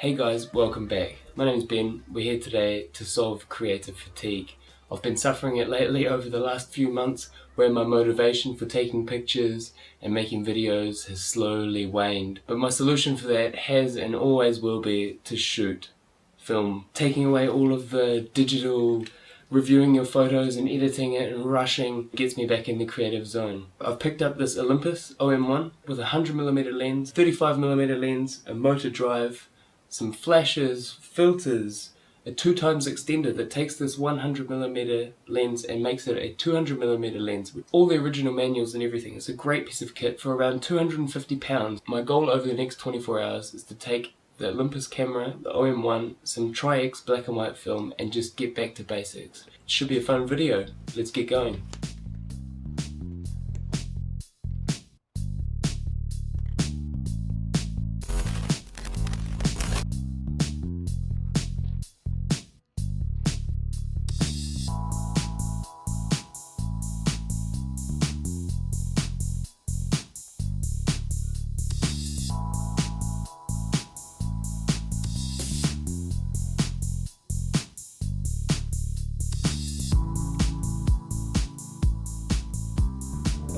Hey guys, welcome back. My name is Ben. We're here today to solve creative fatigue. I've been suffering it lately over the last few months, where my motivation for taking pictures and making videos has slowly waned. But my solution for that has and always will be to shoot, film. Taking away all of the digital reviewing your photos and editing it and rushing gets me back in the creative zone. I've picked up this Olympus OM-1 with a 100mm lens, 35mm lens, a motor drive, some flashes, filters, a 2x extender that takes this 100mm lens and makes it a 200mm lens with all the original manuals and everything. It's a great piece of kit for around £250. My goal over the next 24 hours is to take the Olympus camera, the OM-1, some Tri-X black and white film, and just get back to basics. It should be a fun video. Let's get going.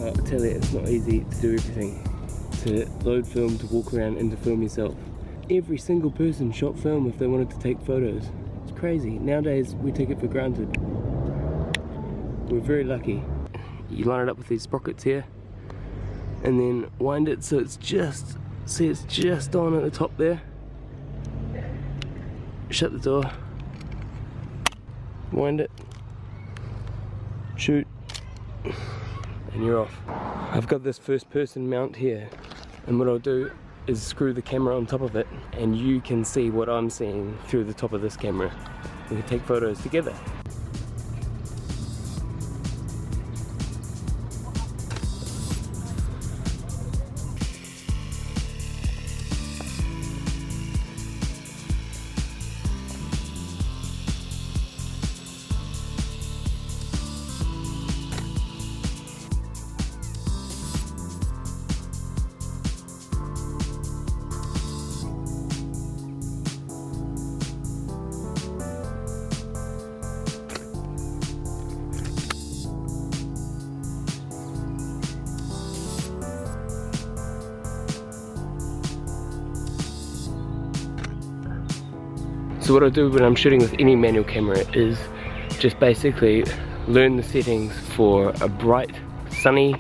I tell you, it's not easy to do everything. To load film, to walk around and to film yourself. Every single person shot film if they wanted to take photos. It's crazy. Nowadays we take it for granted. We're very lucky. You line it up with these sprockets here and then wind it so it's just, see, it's just on at the top there. Shut the door. Wind it. Shoot. And you're off. I've got this first person mount here, and what I'll do is screw the camera on top of it and you can see what I'm seeing through the top of this camera. We can take photos together. So what I do when I'm shooting with any manual camera is just basically learn the settings for a bright, sunny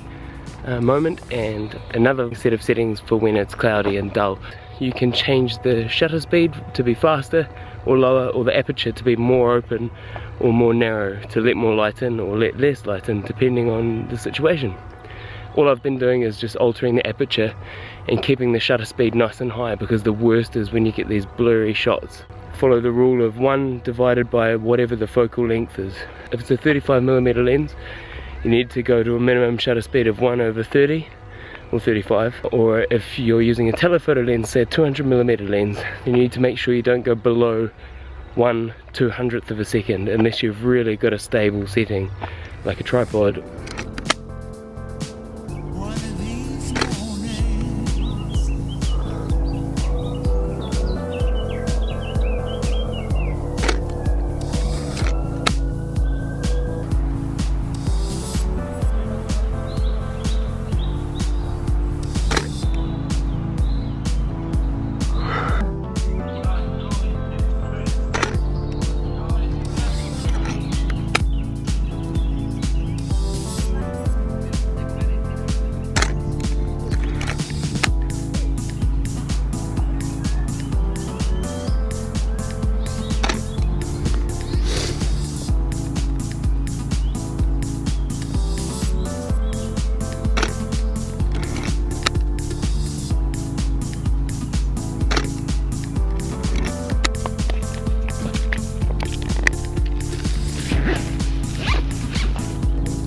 moment and another set of settings for when it's cloudy and dull. You can change the shutter speed to be faster or lower, or the aperture to be more open or more narrow, to let more light in or let less light in, depending on the situation. All I've been doing is just altering the aperture and keeping the shutter speed nice and high, because the worst is when you get these blurry shots. Follow the rule of 1 divided by whatever the focal length is. If it's a 35mm lens, you need to go to a minimum shutter speed of 1/30 or 35. Or if you're using a telephoto lens, say a 200mm lens, then you need to make sure you don't go below 1/200th of a second unless you've really got a stable setting like a tripod.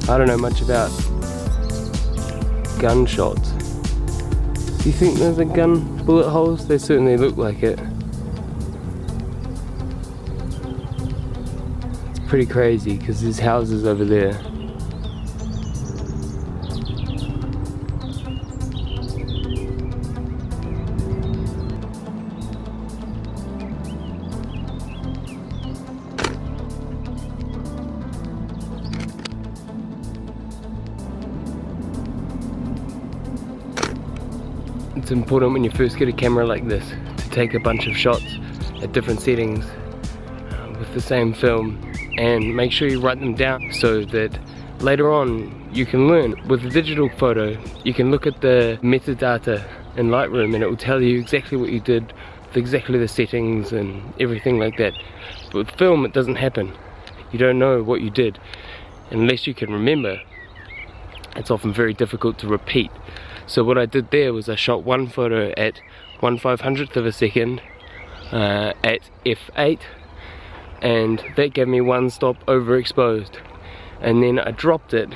I don't know much about gunshots. Do you think there's a gun bullet holes? They certainly look like it. It's pretty crazy because there's houses over there. it's important when you first get a camera like this to take a bunch of shots at different settings with the same film, and make sure you write them down so that later on you can learn. With a digital photo, you can look at the metadata in Lightroom and it will tell you exactly what you did with exactly the settings and everything like that. But with film it doesn't happen. You don't know what you did unless you can remember. It's often very difficult to repeat. So what I did there was I shot one photo at 1/500th of a second at f8, and that gave me one stop overexposed, and then I dropped it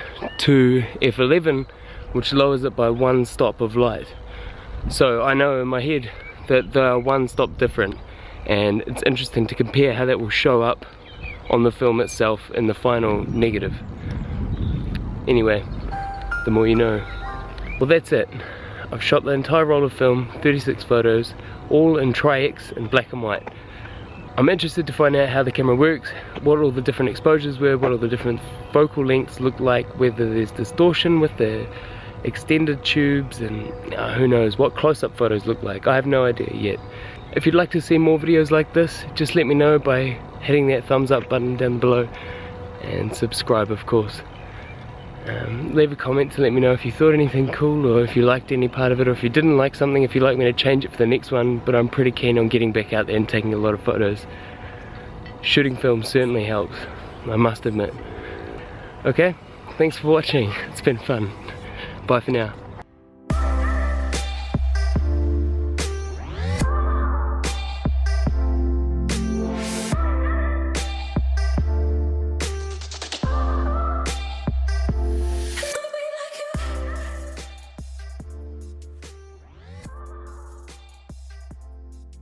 to f11, which lowers it by one stop of light. So I know in my head that they are one stop different, and it's interesting to compare how that will show up on the film itself in the final negative. Anyway, the more you know. Well, that's it. I've shot the entire roll of film, 36 photos, all in Tri-X in black and white. I'm interested to find out how the camera works, what all the different exposures were, what all the different focal lengths look like, whether there's distortion with the extended tubes, and who knows what close-up photos look like. I have no idea yet. If you'd like to see more videos like this, just let me know by hitting that thumbs up button down below, and subscribe of course. Leave a comment to let me know if you thought anything cool, or if you liked any part of it, or if you didn't like something, if you'd like me to change it for the next one. But I'm pretty keen on getting back out there and taking a lot of photos. Shooting film certainly helps, I must admit. Okay, thanks for watching, it's been fun. Bye for now.